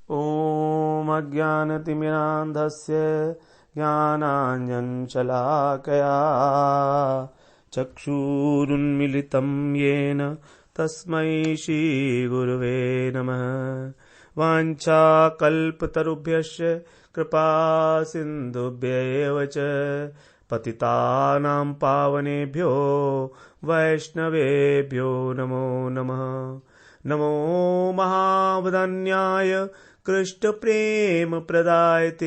ॐ अज्ञानतिमिरान्धस्य ज्ञानाञ्जनशलाकया चक्षुरुन्मीलितं येन तस्मै श्रीगुरवे नमः। वाञ्छाकल्पतरुभ्यश्च कृपासिन्धुभ्यैव च पतितानां पावनेभ्यो वैष्णवेभ्यो नमो नमः। नमो महावदन्याय कृष्णप्रेमप्रदायते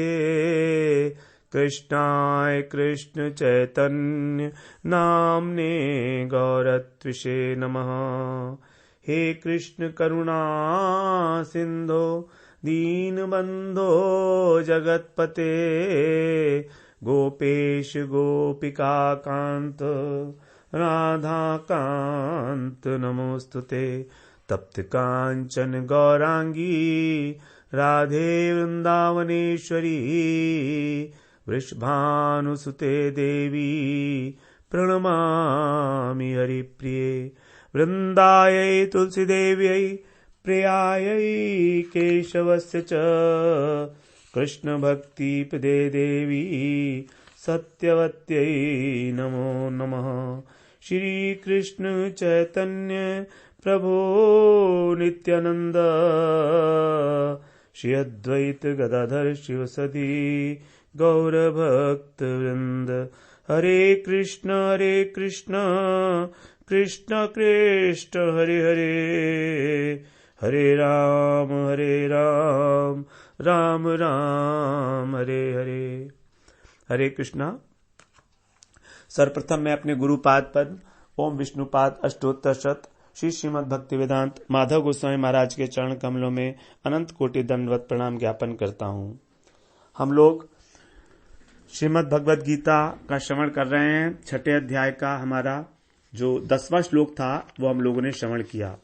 कृष्णाय कृष्णचैतन्य नाम्ने गौरत्विषे नमः। हे कृष्ण करुणा सिन्धो दीनबन्धो जगत्पते गोपेश गोपिकाकान्त राधाकान्त नमोस्तुते। तप्त कांचन गौरांगी राधे वृंदावनेश्वरी वृषभानुसुते देवी प्रणमामि हरिप्रिये। वृंदायै तुलसीदेव्यै प्रियायै केशवस्य च कृष्णभक्तिपदे देवी सत्यवत्यै नमो नमः। श्री कृष्ण चैतन्य प्रभो नित्यानंद श्री अद्वैत गदाधर शिवसदी गौरभक्त वृंद। हरे कृष्ण कृष्ण कृष्ण हरे हरे, हरे राम राम राम हरे हरे। हरे कृष्णा। सर्वप्रथम मैं अपने गुरुपाद पद्म ओम विष्णुपाद अष्टोत्तर शत श्री श्रीमद् भक्ति वेदांत माधव गोस्वामी महाराज के चरण कमलों में अनंत कोटि दंडवत प्रणाम ज्ञापन करता हूं। हम लोग श्रीमद् भगवद गीता का श्रवण कर रहे हैं। छठे अध्याय का हमारा जो 10वां श्लोक था वो हम लोगों ने श्रवण किया।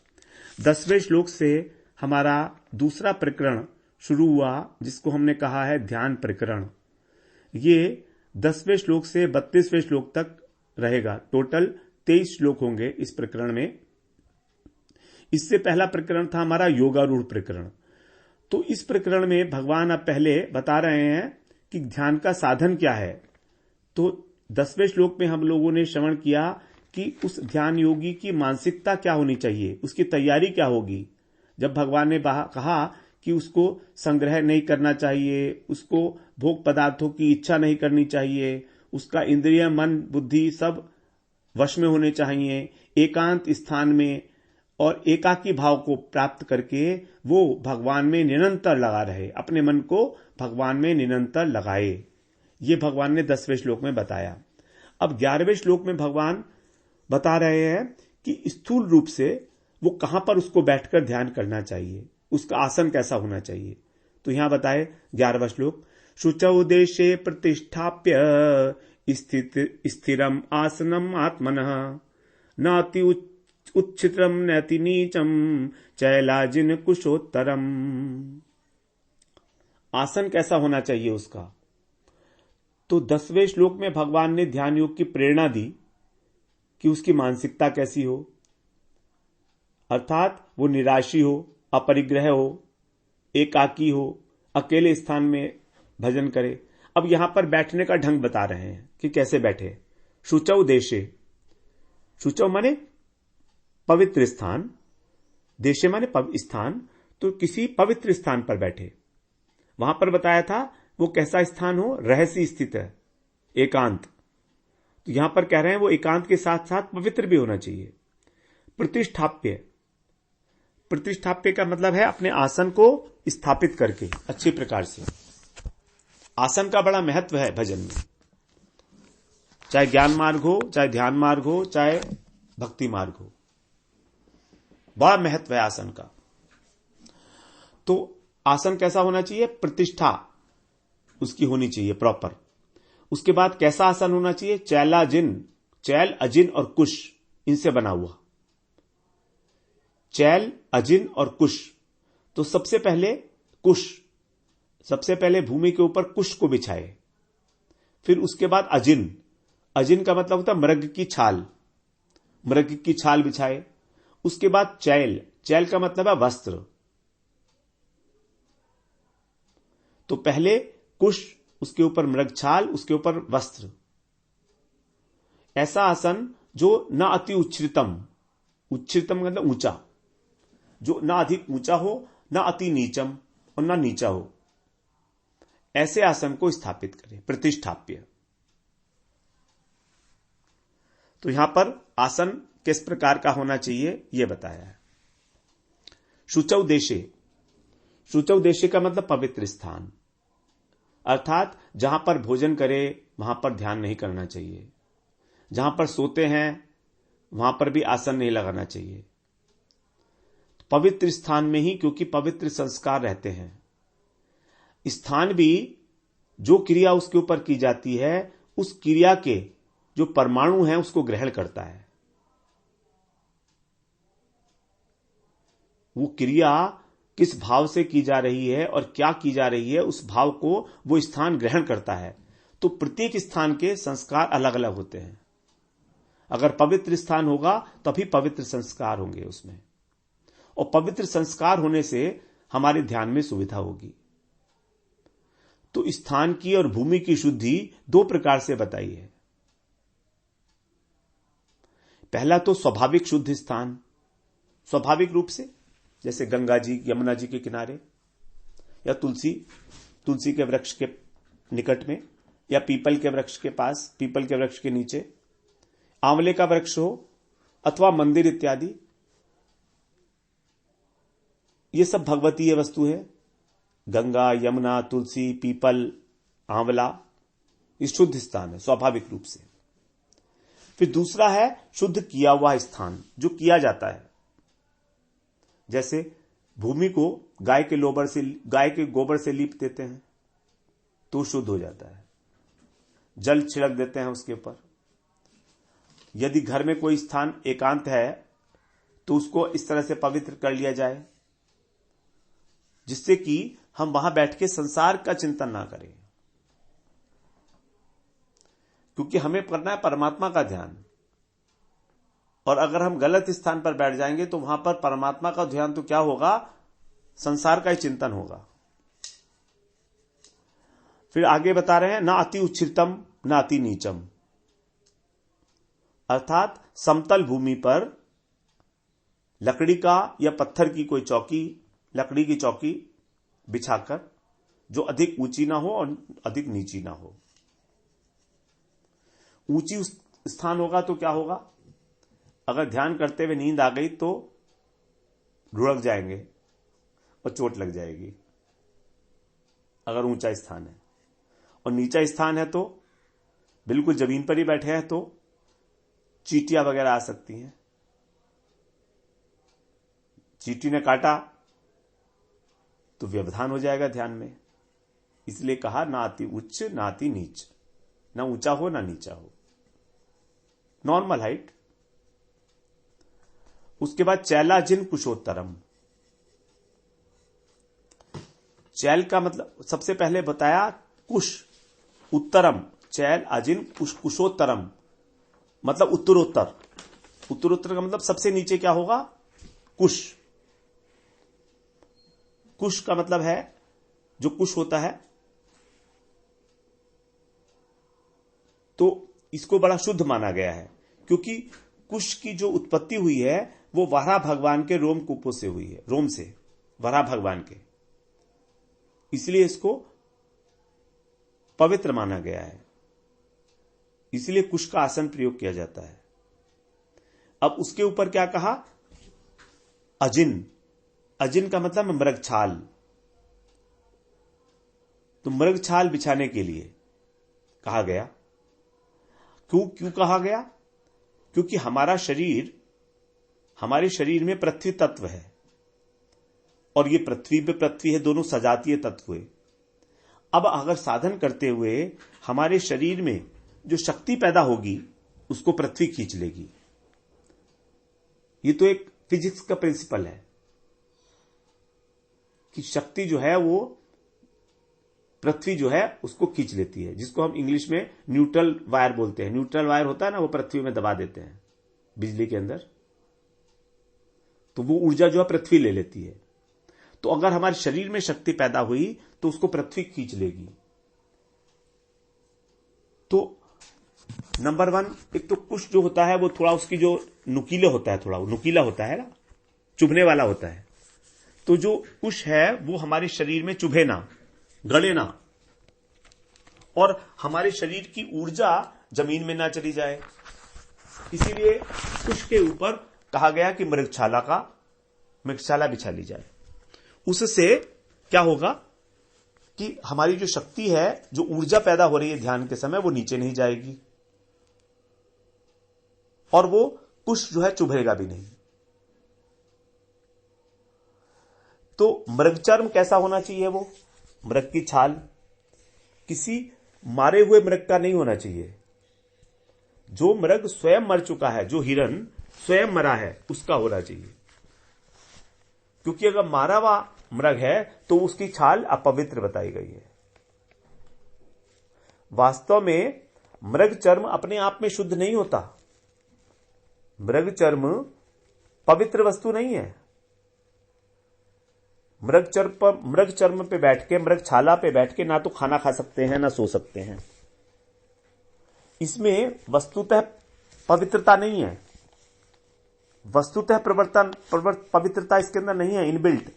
10वें श्लोक से हमारा दूसरा प्रकरण शुरू हुआ जिसको हमने कहा है ध्यान प्रकरण। ये 10वें श्लोक से 32वें श्लोक तक रहेगा। टोटल 23 श्लोक होंगे इस प्रकरण में। इससे पहला प्रकरण था हमारा योगारूढ़ प्रकरण। तो इस प्रकरण में भगवान अब पहले बता रहे हैं कि ध्यान का साधन क्या है। तो 10वें श्लोक में हम लोगों ने श्रवण किया कि उस ध्यान योगी की मानसिकता क्या होनी चाहिए, उसकी तैयारी क्या होगी। जब भगवान ने कहा कि उसको संग्रह नहीं करना चाहिए, उसको भोग पदार्थों की इच्छा नहीं करनी चाहिए, उसका इंद्रिय मन बुद्धि सब वश में होने चाहिए, एकांत स्थान में और एकाकी भाव को प्राप्त करके वो भगवान में निरंतर लगा रहे, अपने मन को भगवान में निरंतर लगाए। ये भगवान ने 10वें श्लोक में बताया। अब 11वें श्लोक में भगवान बता रहे हैं कि स्थूल रूप से वो कहां पर उसको बैठकर ध्यान करना चाहिए, उसका आसन कैसा होना चाहिए। तो यहां बताए 11वां श्लोक, शुचौ देशे प्रतिष्ठाप्य स्थिरम आसनम आत्मनः नाति उच्छित्रम नैति नीचम चैलाजिन कुशोत्तरम। आसन कैसा होना चाहिए उसका। तो 10वें श्लोक में भगवान ने ध्यान योग की प्रेरणा दी कि उसकी मानसिकता कैसी हो, अर्थात वो निराशी हो, अपरिग्रह हो, एकाकी हो, अकेले स्थान में भजन करे। अब यहां पर बैठने का ढंग बता रहे हैं कि कैसे बैठे। शुचौ देशे, शुचौ माने पवित्र स्थान, देशे माने स्थान, तो किसी पवित्र स्थान पर बैठे। वहां पर बताया था वो कैसा स्थान हो, रहस्य स्थित है, एकांत। तो यहां पर कह रहे हैं वो एकांत के साथ साथ पवित्र भी होना चाहिए। प्रतिष्ठाप्य, प्रतिष्ठाप्य का मतलब है अपने आसन को स्थापित करके अच्छी प्रकार से। आसन का बड़ा महत्व है भजन में, चाहे ज्ञान मार्ग हो, चाहे ध्यान मार्ग हो, चाहे भक्ति मार्ग हो, बड़ा महत्व है आसन का। तो आसन कैसा होना चाहिए, प्रतिष्ठा उसकी होनी चाहिए प्रॉपर। उसके बाद कैसा आसन होना चाहिए, चैलाजिन, चैल अजिन और कुश इनसे बना हुआ। चैल अजिन और कुश। तो सबसे पहले कुश, सबसे पहले भूमि के ऊपर कुश को बिछाए, फिर उसके बाद अजिन, अजिन का मतलब होता है मृग की छाल, मृग की छाल बिछाए। उसके बाद चैल, चैल का मतलब है वस्त्र, तो पहले कुश, उसके ऊपर मृगछाल, उसके ऊपर वस्त्र। ऐसा आसन जो न अति उच्छ्रितम, उच्छ्रितम मतलब ऊंचा, जो ना अधिक ऊंचा हो, ना अति नीचम और ना नीचा हो, ऐसे आसन को स्थापित करें, प्रतिष्ठाप्य। तो यहां पर आसन किस प्रकार का होना चाहिए यह बताया है। शुचौ देशे, शुचौ देशे का मतलब पवित्र स्थान, अर्थात जहां पर भोजन करे वहां पर ध्यान नहीं करना चाहिए, जहां पर सोते हैं वहां पर भी आसन नहीं लगाना चाहिए। पवित्र स्थान में ही, क्योंकि पवित्र संस्कार रहते हैं। स्थान भी जो क्रिया उसके ऊपर की जाती है, उस क्रिया के जो परमाणु हैं उसको ग्रहण करता है। वो क्रिया किस भाव से की जा रही है और क्या की जा रही है, उस भाव को वो स्थान ग्रहण करता है। तो प्रत्येक स्थान के संस्कार अलग अलग होते हैं। अगर पवित्र स्थान होगा तभी पवित्र संस्कार होंगे उसमें, और पवित्र संस्कार होने से हमारे ध्यान में सुविधा होगी। तो स्थान की और भूमि की शुद्धि दो प्रकार से बताई है। पहला तो स्वाभाविक शुद्ध स्थान, स्वाभाविक रूप से, जैसे गंगा जी, यमुना जी के किनारे, या तुलसी के वृक्ष के निकट में, या पीपल के वृक्ष के पास, पीपल के वृक्ष के नीचे, आंवले का वृक्ष हो, अथवा मंदिर इत्यादि, ये सब भगवतीय वस्तु है। गंगा, यमुना, तुलसी, पीपल, आंवला, ये शुद्ध स्थान है स्वाभाविक रूप से। फिर दूसरा है शुद्ध किया हुआ स्थान, जो किया जाता है। जैसे भूमि को गाय के गोबर से लीप देते हैं तो शुद्ध हो जाता है, जल छिड़क देते हैं उसके ऊपर। यदि घर में कोई स्थान एकांत है तो उसको इस तरह से पवित्र कर लिया जाए जिससे कि हम वहां बैठ के संसार का चिंतन ना करें, क्योंकि हमें करना है परमात्मा का ध्यान। और अगर हम गलत स्थान पर बैठ जाएंगे तो वहां पर परमात्मा का ध्यान तो क्या होगा, संसार का ही चिंतन होगा। फिर आगे बता रहे हैं, ना अति उच्छ्रितम ना अति नीचम, अर्थात समतल भूमि पर लकड़ी का या पत्थर की कोई चौकी, लकड़ी की चौकी बिछाकर, जो अधिक ऊंची ना हो और अधिक नीची ना हो। ऊंची स्थान होगा तो क्या होगा, अगर ध्यान करते हुए नींद आ गई तो लुढ़क जाएंगे और चोट लग जाएगी, अगर ऊंचा स्थान है। और नीचा स्थान है तो बिल्कुल जमीन पर ही बैठे हैं तो चींटियां वगैरह आ सकती हैं, चींटी ने काटा तो व्यवधान हो जाएगा ध्यान में। इसलिए कहा ना अति उच्च ना अति नीच, ना ऊंचा हो ना नीचा हो, नॉर्मल हाइट। उसके बाद चैलाजिन कुशोत्तरम, चैल का मतलब सबसे पहले बताया कुश, उत्तरम, चैल अजिन कुशोत्तरम मतलब उत्तरोत्तर। उत्तरोत्तर का मतलब सबसे नीचे क्या होगा, कुश। कुश का मतलब है जो कुश होता है, तो इसको बड़ा शुद्ध माना गया है, क्योंकि कुश की जो उत्पत्ति हुई है वो वराह भगवान के रोम कूपों से हुई है, रोम से, वराह भगवान के, इसलिए इसको पवित्र माना गया है, इसलिए कुश का आसन प्रयोग किया जाता है। अब उसके ऊपर क्या कहा, अजिन, अजिन का मतलब मृगछाल, तो मृगछाल बिछाने के लिए कहा गया। क्यों कहा गया, क्योंकि हमारा शरीर, हमारे शरीर में पृथ्वी तत्व है और ये पृथ्वी पे पृथ्वी है, दोनों सजातीय तत्व है। अब अगर साधन करते हुए हमारे शरीर में जो शक्ति पैदा होगी उसको पृथ्वी खींच लेगी। ये तो एक फिजिक्स का प्रिंसिपल है कि शक्ति जो है वो पृथ्वी जो है उसको खींच लेती है, जिसको हम इंग्लिश में न्यूट्रल वायर बोलते हैं। न्यूट्रल वायर होता है ना, वो पृथ्वी में दबा देते हैं बिजली के अंदर, तो वो ऊर्जा जो है पृथ्वी ले लेती है। तो अगर हमारे शरीर में शक्ति पैदा हुई तो उसको पृथ्वी खींच लेगी। तो नंबर 1, एक तो कुश जो होता है वो थोड़ा उसकी जो नुकीला होता है, थोड़ा नुकीला होता है ना, चुभने वाला होता है। तो जो कुश है वो हमारे शरीर में चुभे ना, गले ना, और हमारे शरीर की ऊर्जा जमीन में ना चली जाए। इसीलिए कुश के ऊपर कहा गया कि मृगशाला बिछा ली जाए। उससे क्या होगा कि हमारी जो शक्ति है, जो ऊर्जा पैदा हो रही है ध्यान के समय, वो नीचे नहीं जाएगी और वो कुश जो है चुभेगा भी नहीं। तो मृगचर्म कैसा होना चाहिए? वो मृग की छाल किसी मारे हुए मृग का नहीं होना चाहिए। जो मृग स्वयं मर चुका है, जो हिरन स्वयं मरा है, उसका होना चाहिए। क्योंकि अगर मारा हुआ मृग है तो उसकी छाल अपवित्र बताई गई है। वास्तव में मृग चर्म अपने आप में शुद्ध नहीं होता। मृग चर्म पवित्र वस्तु नहीं है। मृग चर्म पे बैठ के, मृग छाला पे बैठ के ना तो खाना खा सकते हैं ना सो सकते हैं। इसमें वस्तुतः पवित्रता नहीं है, वस्तुतः पवित्रता इसके अंदर नहीं है, इनबिल्ट।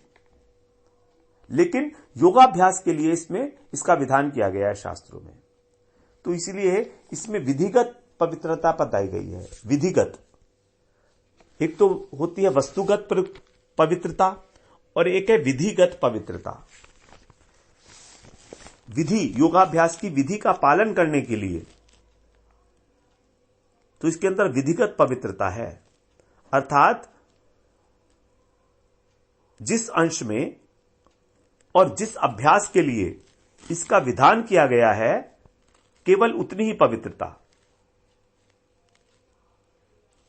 लेकिन योगाभ्यास के लिए इसका विधान किया गया है शास्त्रों में। तो इसीलिए इसमें विधिगत पवित्रता बताई गई है। विधिगत, एक तो होती है वस्तुगत पवित्रता और एक है विधिगत पवित्रता। विधि, योगाभ्यास की विधि का पालन करने के लिए, तो इसके अंदर विधिगत पवित्रता है। अर्थात जिस अंश में और जिस अभ्यास के लिए इसका विधान किया गया है, केवल उतनी ही पवित्रता,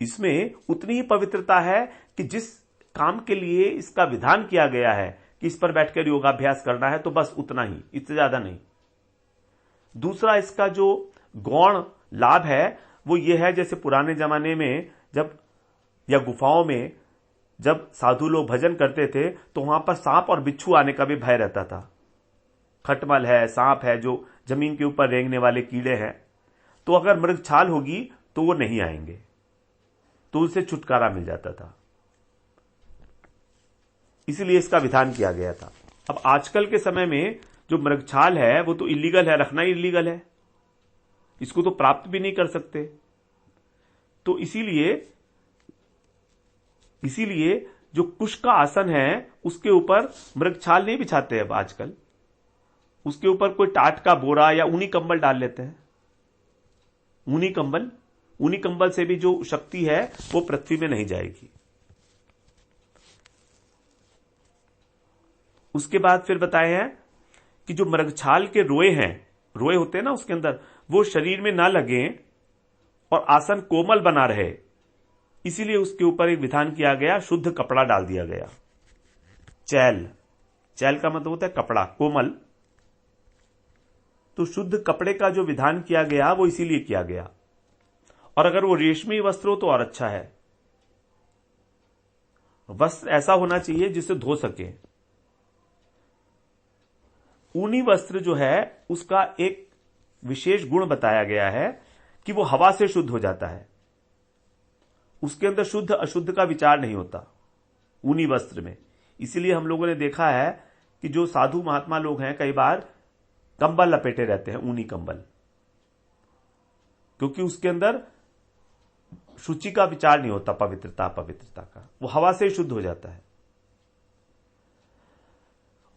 इसमें उतनी ही पवित्रता है कि जिस काम के लिए इसका विधान किया गया है कि इस पर बैठकर योगाभ्यास करना है, तो बस उतना ही, इससे ज्यादा नहीं। दूसरा, इसका जो गौण लाभ है वो ये है, जैसे पुराने जमाने में जब या गुफाओं में जब साधु लोग भजन करते थे तो वहां पर सांप और बिच्छू आने का भी भय रहता था। खटमल है, सांप है, जो जमीन के ऊपर रेंगने वाले कीड़े हैं, तो अगर मृग छाल होगी तो वो नहीं आएंगे, तो उससे छुटकारा मिल जाता था। इसलिए इसका विधान किया गया था। अब आजकल के समय में जो मृगछाल है वो तो इलीगल है, रखना ही इलीगल है, इसको तो प्राप्त भी नहीं कर सकते। तो इसीलिए जो कुश का आसन है उसके ऊपर मृगछाल नहीं बिछाते अब आजकल, उसके ऊपर कोई टाट का बोरा या ऊनी कंबल डाल लेते हैं। ऊनी कंबल से भी जो शक्ति है वो पृथ्वी में नहीं जाएगी। उसके बाद फिर बताए हैं कि जो मृगछाल के रोए होते हैं ना उसके अंदर, वो शरीर में ना लगे और आसन कोमल बना रहे, इसीलिए उसके ऊपर एक विधान किया गया, शुद्ध कपड़ा डाल दिया गया। चैल का मतलब होता है कपड़ा, कोमल। तो शुद्ध कपड़े का जो विधान किया गया वो इसीलिए किया गया। और अगर वो रेशमी वस्त्र हो तो और अच्छा है। वस्त्र ऐसा होना चाहिए जिसे धो सके। ऊनी वस्त्र जो है उसका एक विशेष गुण बताया गया है कि वो हवा से शुद्ध हो जाता है, उसके अंदर शुद्ध अशुद्ध का विचार नहीं होता ऊनी वस्त्र में। इसीलिए हम लोगों ने देखा है कि जो साधु महात्मा लोग हैं कई बार कंबल लपेटे रहते हैं, ऊनी कंबल, क्योंकि उसके अंदर शुचि का विचार नहीं होता, पवित्रता का, वो हवा से शुद्ध हो जाता है।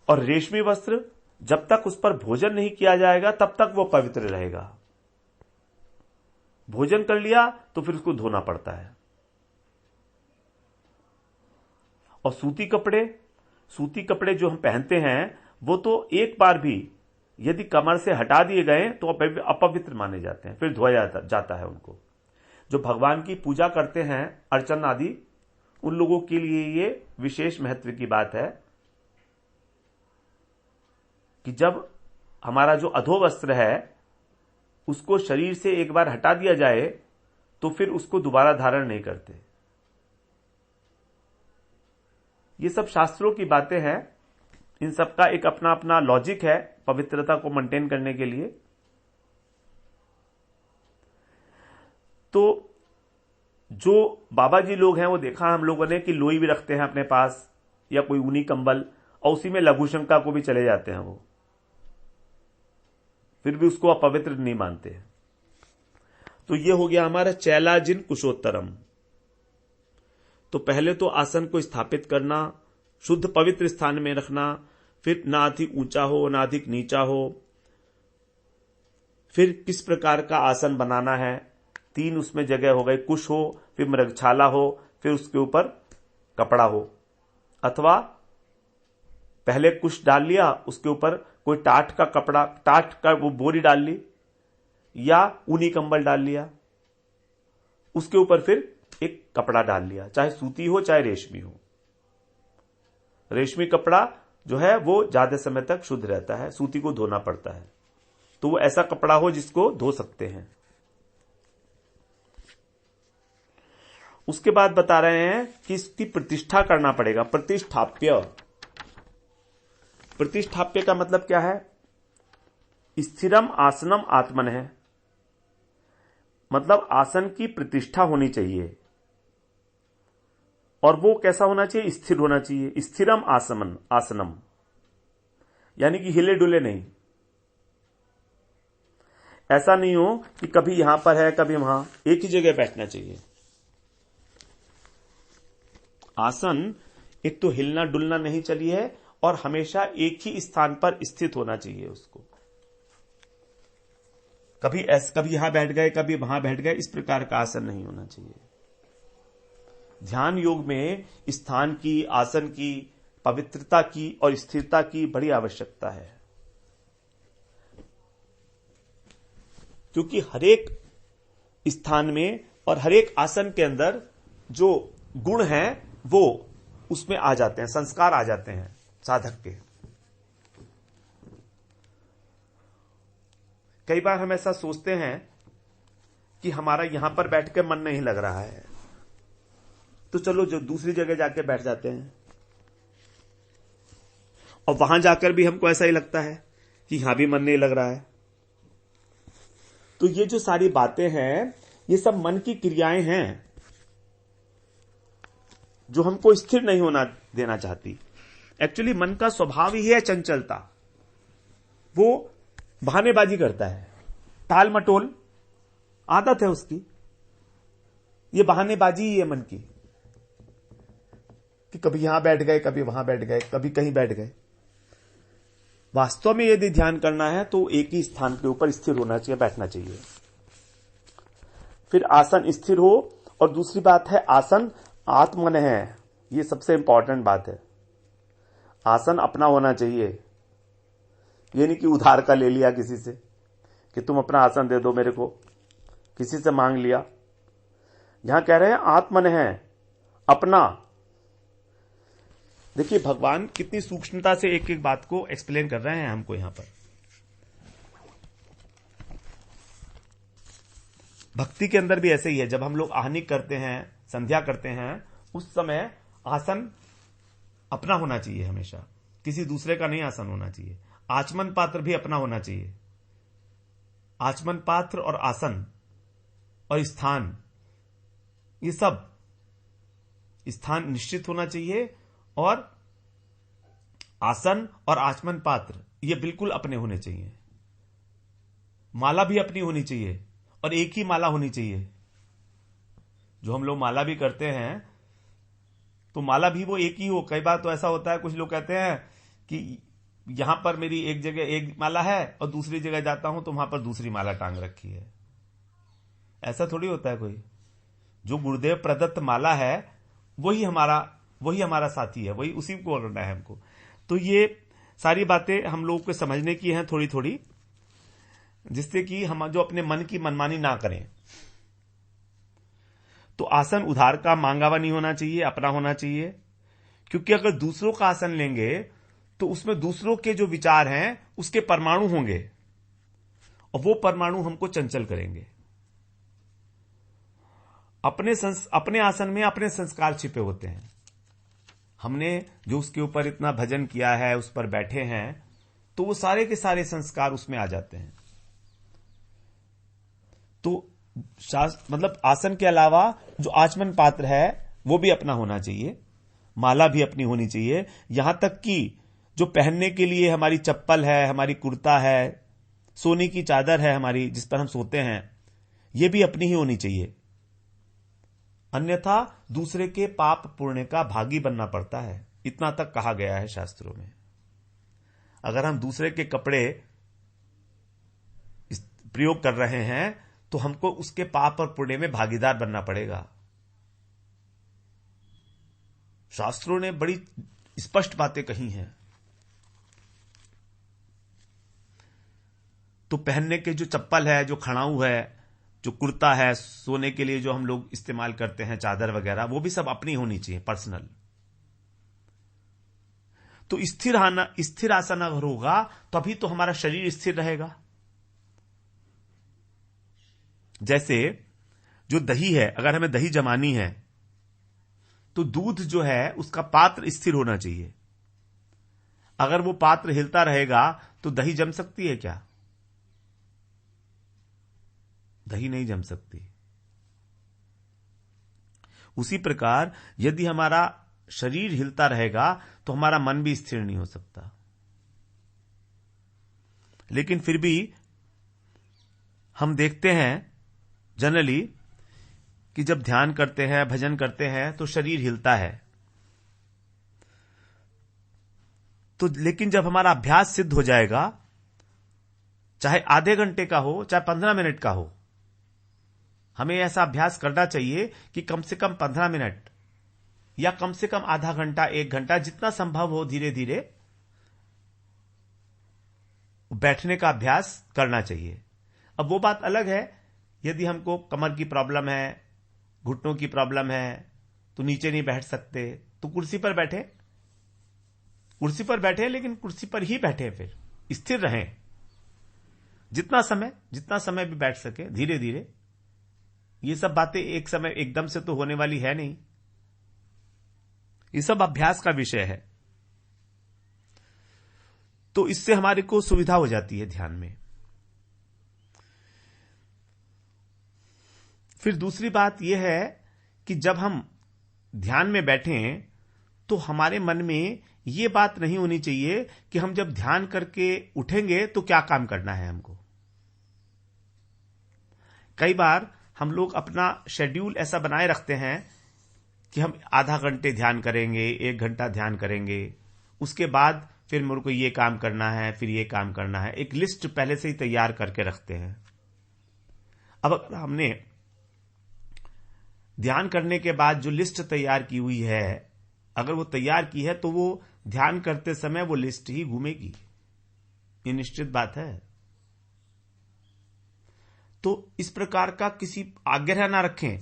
और रेशमी वस्त्र जब तक उस पर भोजन नहीं किया जाएगा तब तक वो पवित्र रहेगा। भोजन कर लिया तो फिर उसको धोना पड़ता है। और सूती कपड़े जो हम पहनते हैं वो तो एक बार भी यदि कमर से हटा दिए गए तो अपवित्र माने जाते हैं, फिर धोया जाता है उनको। जो भगवान की पूजा करते हैं, अर्चन आदि, उन लोगों के लिए ये विशेष महत्व की बात है कि जब हमारा जो अधोवस्त्र है उसको शरीर से एक बार हटा दिया जाए तो फिर उसको दोबारा धारण नहीं करते। ये सब शास्त्रों की बातें हैं इन सबका एक अपना अपना लॉजिक है पवित्रता को मेंटेन करने के लिए। तो जो बाबा जी लोग हैं वो देखा हम लोगों ने कि लोई भी रखते हैं अपने पास या कोई ऊनी कंबल, और उसी में लघु शंका को भी चले जाते हैं वो, फिर भी उसको अपवित्र नहीं मानते। तो ये हो गया हमारा चैलाजिन कुशोत्तरम। तो पहले तो आसन को स्थापित करना, शुद्ध पवित्र स्थान में रखना, फिर ना अधिक ऊंचा हो ना अधिक नीचा हो, फिर किस प्रकार का आसन बनाना है, 3 उसमें जगह हो गई, कुश हो, फिर मृगछाला हो, फिर उसके ऊपर कपड़ा हो, अथवा पहले कुश डाल लिया, उसके ऊपर कोई टाट का कपड़ा, टाट का वो बोरी डाल ली, या ऊनी कंबल डाल लिया, उसके ऊपर फिर एक कपड़ा डाल लिया, चाहे सूती हो चाहे रेशमी हो। रेशमी कपड़ा जो है वो ज्यादा समय तक शुद्ध रहता है, सूती को धोना पड़ता है, तो वो ऐसा कपड़ा हो जिसको धो सकते हैं। उसके बाद बता रहे हैं कि इसकी प्रतिष्ठा करना पड़ेगा। प्रतिष्ठाप्य, प्रतिष्ठाप्य का मतलब क्या है? स्थिरम आसनम आत्मन है, मतलब आसन की प्रतिष्ठा होनी चाहिए, और वो कैसा होना चाहिए? स्थिर होना चाहिए। स्थिरम आसनम यानी कि हिले डुले नहीं, ऐसा नहीं हो कि कभी यहां पर है कभी वहां, एक ही जगह बैठना चाहिए। आसन एक तो हिलना डुलना नहीं चाहिए और हमेशा एक ही स्थान पर स्थित होना चाहिए उसको। कभी यहां बैठ गए कभी वहां बैठ गए, इस प्रकार का आसन नहीं होना चाहिए। ध्यान योग में स्थान की, आसन की, पवित्रता की और स्थिरता की बड़ी आवश्यकता है, क्योंकि हरेक स्थान में और हरेक आसन के अंदर जो गुण हैं वो उसमें आ जाते हैं, संस्कार आ जाते हैं साधक के। कई बार हम ऐसा सोचते हैं कि हमारा यहां पर बैठ के मन नहीं लग रहा है, तो चलो जो दूसरी जगह जाके बैठ जाते हैं, और वहां जाकर भी हमको ऐसा ही लगता है कि यहां भी मन नहीं लग रहा है। तो ये जो सारी बातें हैं ये सब मन की क्रियाएं हैं जो हमको स्थिर नहीं होना देना चाहती। एक्चुअली मन का स्वभाव ही है चंचलता, वो बहानेबाजी करता है, टाल मटोल आदत है उसकी, ये बहानेबाजी ही है मन की, कि कभी यहां बैठ गए कभी वहां बैठ गए कभी कहीं बैठ गए। वास्तव में यदि ध्यान करना है तो एक ही स्थान के ऊपर स्थिर होना चाहिए, बैठना चाहिए। फिर आसन स्थिर हो, और दूसरी बात है आसन आत्मन है, ये सबसे इंपॉर्टेंट बात है। आसन अपना होना चाहिए, ये नहीं कि उधार का ले लिया किसी से कि तुम अपना आसन दे दो मेरे को, किसी से मांग लिया। यहां कह रहे हैं आत्मन है, अपना। देखिए भगवान कितनी सूक्ष्मता से एक एक बात को एक्सप्लेन कर रहे हैं हमको यहां पर। भक्ति के अंदर भी ऐसे ही है, जब हम लोग आहनिक करते हैं, संध्या करते हैं, उस समय आसन अपना होना चाहिए हमेशा, किसी दूसरे का नहीं आसन होना चाहिए। आचमन पात्र भी अपना होना चाहिए। आचमन पात्र और आसन और स्थान, ये सब स्थान निश्चित होना चाहिए, और आसन और आचमन पात्र ये बिल्कुल अपने होने चाहिए। माला भी अपनी होनी चाहिए और एक ही माला होनी चाहिए। जो हम लोग माला भी करते हैं तो माला भी वो एक ही हो। कई बार तो ऐसा होता है, कुछ लोग कहते हैं कि यहां पर मेरी एक जगह एक माला है और दूसरी जगह जाता हूं तो वहां पर दूसरी माला टांग रखी है। ऐसा थोड़ी होता है कोई। जो गुरुदेव प्रदत्त माला है वही हमारा साथी है, वही उसी को करना है हमको। तो ये सारी बातें हम लोगों को समझने की हैं थोड़ी थोड़ी, जिससे कि हम जो अपने मन की मनमानी ना करें। तो आसन उधार का मांगा हुआ नहीं होना चाहिए, अपना होना चाहिए, क्योंकि अगर दूसरों का आसन लेंगे तो उसमें दूसरों के जो विचार हैं उसके परमाणु होंगे, और वो परमाणु हमको चंचल करेंगे। अपने आसन में अपने संस्कार छिपे होते हैं। हमने जो उसके ऊपर इतना भजन किया है, उस पर बैठे हैं, तो वो सारे के सारे संस्कार उसमें आ जाते हैं। तो मतलब आसन के अलावा जो आचमन पात्र है वो भी अपना होना चाहिए, माला भी अपनी होनी चाहिए, यहां तक कि जो पहनने के लिए हमारी चप्पल है, हमारी कुर्ता है, सोने की चादर है हमारी जिस पर हम सोते हैं, ये भी अपनी ही होनी चाहिए। अन्यथा दूसरे के पाप पुण्य का भागी बनना पड़ता है, इतना तक कहा गया है शास्त्रों में। अगर हम दूसरे के कपड़े प्रयोग कर रहे हैं तो हमको उसके पाप और पुण्य में भागीदार बनना पड़ेगा। शास्त्रों ने बड़ी स्पष्ट बातें कही हैं। तो पहनने के जो चप्पल है, जो खड़ाऊ है, जो कुर्ता है, सोने के लिए जो हम लोग इस्तेमाल करते हैं, चादर वगैरह, वो भी सब अपनी होनी चाहिए, पर्सनल। तो स्थिर आसन अगर होगा तभी तो हमारा शरीर स्थिर रहेगा। जैसे जो दही है, अगर हमें दही जमानी है तो दूध जो है उसका पात्र स्थिर होना चाहिए। अगर वो पात्र हिलता रहेगा तो दही जम सकती है क्या? दही नहीं जम सकती। उसी प्रकार यदि हमारा शरीर हिलता रहेगा तो हमारा मन भी स्थिर नहीं हो सकता। लेकिन फिर भी हम देखते हैं जनरली कि जब ध्यान करते हैं, भजन करते हैं तो शरीर हिलता है। तो लेकिन जब हमारा अभ्यास सिद्ध हो जाएगा, चाहे आधे घंटे का हो, चाहे 15 मिनट का हो, हमें ऐसा अभ्यास करना चाहिए कि कम से कम 15 मिनट या कम से कम आधा घंटा, 1 घंटा, जितना संभव हो धीरे धीरे बैठने का अभ्यास करना चाहिए। अब वो बात अलग है, यदि हमको कमर की प्रॉब्लम है, घुटनों की प्रॉब्लम है, तो नीचे नहीं बैठ सकते, तो कुर्सी पर बैठे, लेकिन कुर्सी पर ही बैठे, फिर स्थिर रहें जितना समय भी बैठ सके, धीरे धीरे। ये सब बातें एक समय एकदम से तो होने वाली है नहीं, ये सब अभ्यास का विषय है। तो इससे हमारे को सुविधा हो जाती है ध्यान में। फिर दूसरी बात यह है कि जब हम ध्यान में बैठें तो हमारे मन में यह बात नहीं होनी चाहिए कि हम जब ध्यान करके उठेंगे तो क्या काम करना है हमको। कई बार हम लोग अपना शेड्यूल ऐसा बनाए रखते हैं कि हम आधा घंटे ध्यान करेंगे, 1 घंटा ध्यान करेंगे, उसके बाद फिर मेरे को ये काम करना है, फिर ये काम करना है। एक लिस्ट पहले से ही तैयार करके रखते हैं। अब अगर हमने ध्यान करने के बाद जो लिस्ट तैयार की हुई है, अगर वो तैयार की है तो वो ध्यान करते समय वो लिस्ट ही घूमेगी, ये निश्चित बात है। तो इस प्रकार का किसी आग्रह ना रखें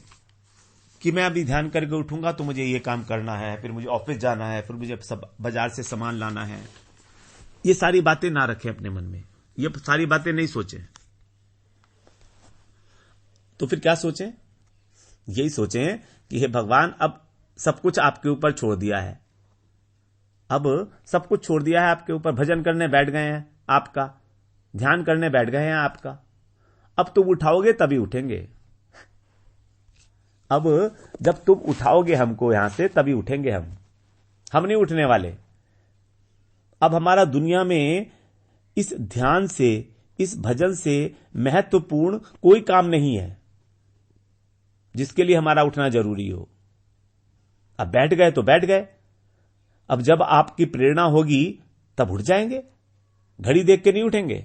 कि मैं अभी ध्यान करके उठूंगा तो मुझे ये काम करना है, फिर मुझे ऑफिस जाना है, फिर मुझे सब बाजार से सामान लाना है। ये सारी बातें ना रखें अपने मन में, ये सारी बातें नहीं सोचें। तो फिर क्या सोचें? यही सोचें कि हे भगवान, अब सब कुछ आपके ऊपर छोड़ दिया है, अब सब कुछ छोड़ दिया है आपके ऊपर, भजन करने बैठ गए हैं आपका, ध्यान करने बैठ गए हैं आपका, अब तुम उठाओगे तभी उठेंगे। अब जब तुम उठाओगे हमको यहां से तभी उठेंगे हम नहीं उठने वाले। अब हमारा दुनिया में इस ध्यान से, इस भजन से महत्वपूर्ण कोई काम नहीं है जिसके लिए हमारा उठना जरूरी हो। अब बैठ गए तो बैठ गए, अब जब आपकी प्रेरणा होगी तब उठ जाएंगे, घड़ी देख के नहीं उठेंगे।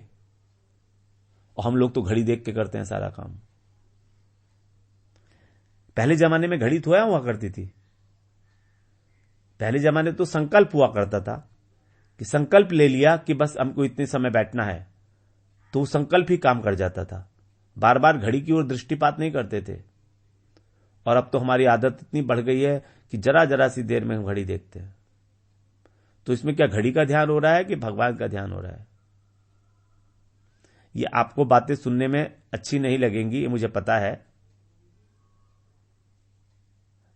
और हम लोग तो घड़ी देख के करते हैं सारा काम। पहले जमाने में घड़ी थोड़ा हुआ करती थी। पहले जमाने तो संकल्प हुआ करता था कि संकल्प ले लिया कि बस हमको इतने समय बैठना है, तो संकल्प ही काम कर जाता था। बार बार घड़ी की ओर दृष्टिपात नहीं करते थे। और अब तो हमारी आदत इतनी बढ़ गई है कि जरा जरा सी देर में हम घड़ी देखते हैं। तो इसमें क्या घड़ी का ध्यान हो रहा है कि भगवान का ध्यान हो रहा है? ये आपको बातें सुनने में अच्छी नहीं लगेंगी, ये मुझे पता है,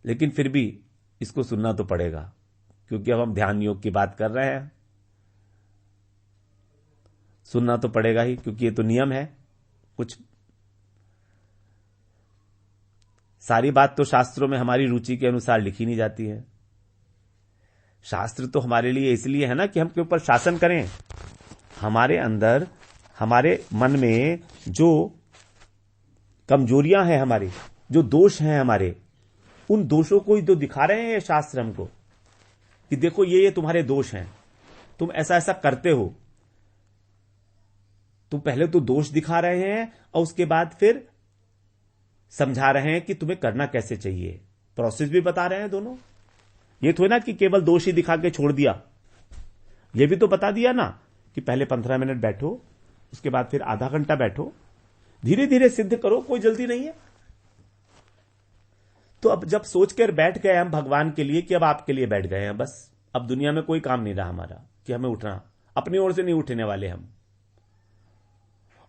लेकिन फिर भी इसको सुनना तो पड़ेगा। क्योंकि अब हम ध्यान योग की बात कर रहे हैं, सुनना तो पड़ेगा ही, क्योंकि ये तो नियम है। कुछ सारी बात तो शास्त्रों में हमारी रुचि के अनुसार लिखी नहीं जाती है। शास्त्र तो हमारे लिए इसलिए है ना कि हम के ऊपर शासन करें। हमारे अंदर, हमारे मन में जो कमजोरियां हैं, हमारे जो दोष हैं, हमारे उन दोषों को ही तो दिखा रहे हैं ये शास्त्र हमको, कि देखो ये तुम्हारे दोष हैं, तुम ऐसा ऐसा करते हो। तो पहले तो दोष दिखा रहे हैं और उसके बाद फिर समझा रहे हैं कि तुम्हें करना कैसे चाहिए, प्रोसेस भी बता रहे हैं दोनों। ये थोड़ा ना कि केवल दोष ही दिखा के छोड़ दिया, ये भी तो बता दिया ना कि पहले 15 मिनट बैठो, उसके बाद फिर आधा घंटा बैठो, धीरे धीरे सिद्ध करो, कोई जल्दी नहीं है। तो अब जब सोच कर बैठ गए हम भगवान के लिए कि अब आपके लिए बैठ गए हैं, बस अब दुनिया में कोई काम नहीं रहा हमारा कि हमें उठना, अपनी ओर से नहीं उठने वाले हम।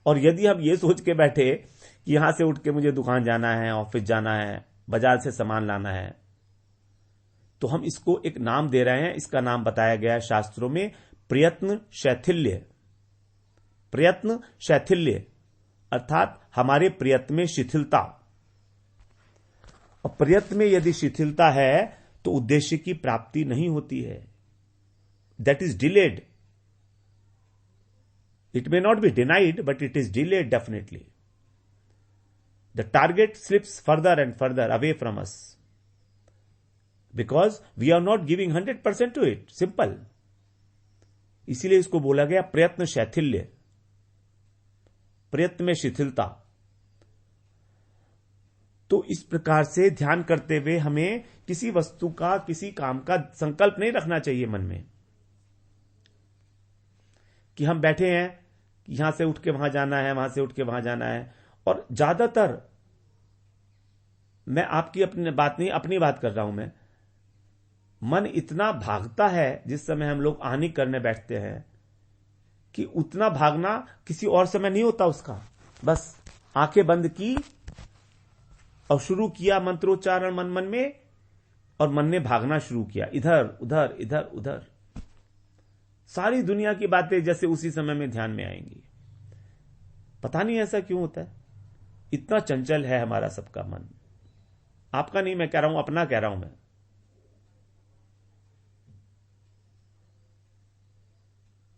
और यदि हम ये सोच के बैठे कि यहां से उठ के मुझे दुकान जाना है, ऑफिस जाना है, बाजार से सामान लाना है, तो हम इसको एक नाम दे रहे हैं। इसका नाम बताया गया है शास्त्रों में, प्रयत्न शैथिल्य। प्रयत्न शैथिल्य अर्थात हमारे प्रयत्न में शिथिलता। और प्रयत्न में यदि शिथिलता है तो उद्देश्य की प्राप्ति नहीं होती है, that is delayed. It may not be denied, but it is delayed definitely. The target slips further and further away from us because we are not giving 100% to it. Simple. इसीलिए इसको बोला गया प्रयत्न शैथिल्य, प्रयत्न में शिथिलता। तो इस प्रकार से ध्यान करते हुए हमें किसी वस्तु का, किसी काम का संकल्प नहीं रखना चाहिए मन में कि हम बैठे हैं, यहां से उठ के वहां जाना है, वहां से उठ के वहां जाना है। और ज्यादातर, मैं आपकी अपनी बात नहीं, अपनी बात कर रहा हूं मैं, मन इतना भागता है जिस समय हम लोग आहनी करने बैठते हैं कि उतना भागना किसी और समय नहीं होता उसका। बस आंखें बंद की और शुरू किया मंत्रोच्चारण मन मन में, और मन ने भागना शुरू किया इधर उधर इधर उधर। सारी दुनिया की बातें जैसे उसी समय में ध्यान में आएंगी। पता नहीं ऐसा क्यों होता है, इतना चंचल है हमारा सबका मन। आपका नहीं मैं कह रहा हूं, अपना कह रहा हूं मैं।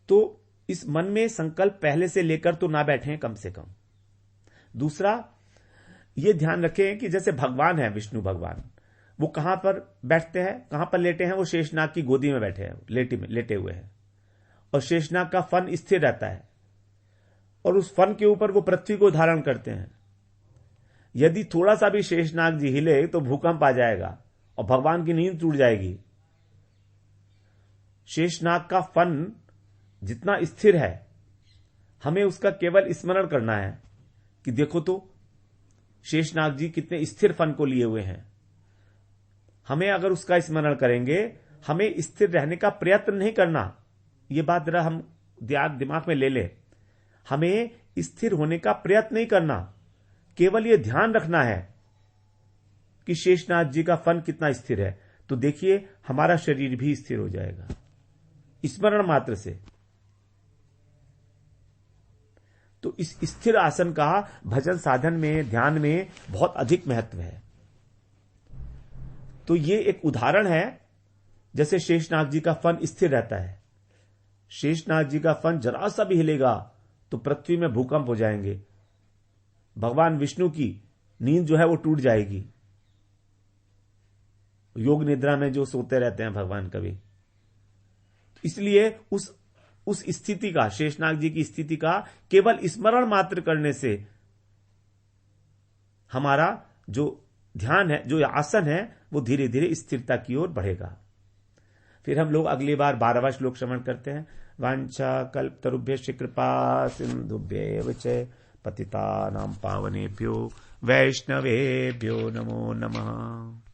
तो इस मन में संकल्प पहले से लेकर तो ना बैठे कम से कम। दूसरा, ये ध्यान रखें कि जैसे भगवान है, विष्णु भगवान, वो कहां पर बैठते हैं, कहां पर लेटे हैं? वो शेषनाग की गोदी में बैठे हैं, लेटे हुए हैं। और शेषनाग का फन स्थिर रहता है और उस फन के ऊपर वो पृथ्वी को धारण करते हैं। यदि थोड़ा सा भी शेषनाग जी हिले तो भूकंप आ जाएगा और भगवान की नींद टूट जाएगी। शेषनाग का फन जितना स्थिर है, हमें उसका केवल स्मरण करना है कि देखो तो शेषनाग जी कितने स्थिर फन को लिए हुए हैं। हमें अगर उसका स्मरण करेंगे, हमें स्थिर रहने का प्रयत्न नहीं करना। यह बात जरा हम दिमाग में ले ले। हमें स्थिर होने का प्रयत्न नहीं करना, केवल यह ध्यान रखना है कि शेषनाग जी का फन कितना स्थिर है। तो देखिए हमारा शरीर भी स्थिर हो जाएगा स्मरण मात्र से। तो इस स्थिर आसन का भजन साधन में, ध्यान में बहुत अधिक महत्व है। तो ये एक उदाहरण है, जैसे शेषनाग जी का फन स्थिर रहता है। शेषनाग जी का फन जरा सा भी हिलेगा तो पृथ्वी में भूकंप हो जाएंगे, भगवान विष्णु की नींद जो है वो टूट जाएगी। योग निद्रा में जो सोते रहते हैं भगवान कभी, इसलिए उस स्थिति का, शेषनाग जी की स्थिति का केवल स्मरण मात्र करने से हमारा जो ध्यान है, जो आसन है, वो धीरे धीरे स्थिरता की ओर बढ़ेगा। फिर हम लोग अगली बार 12वां श्लोक श्रवण करते हैं। वांछा कल्पतरुभ्यश्च कृपा सिंधुभ्यैव च पतितानां पावनेभ्यो वैष्णवेभ्यो नमो नमः।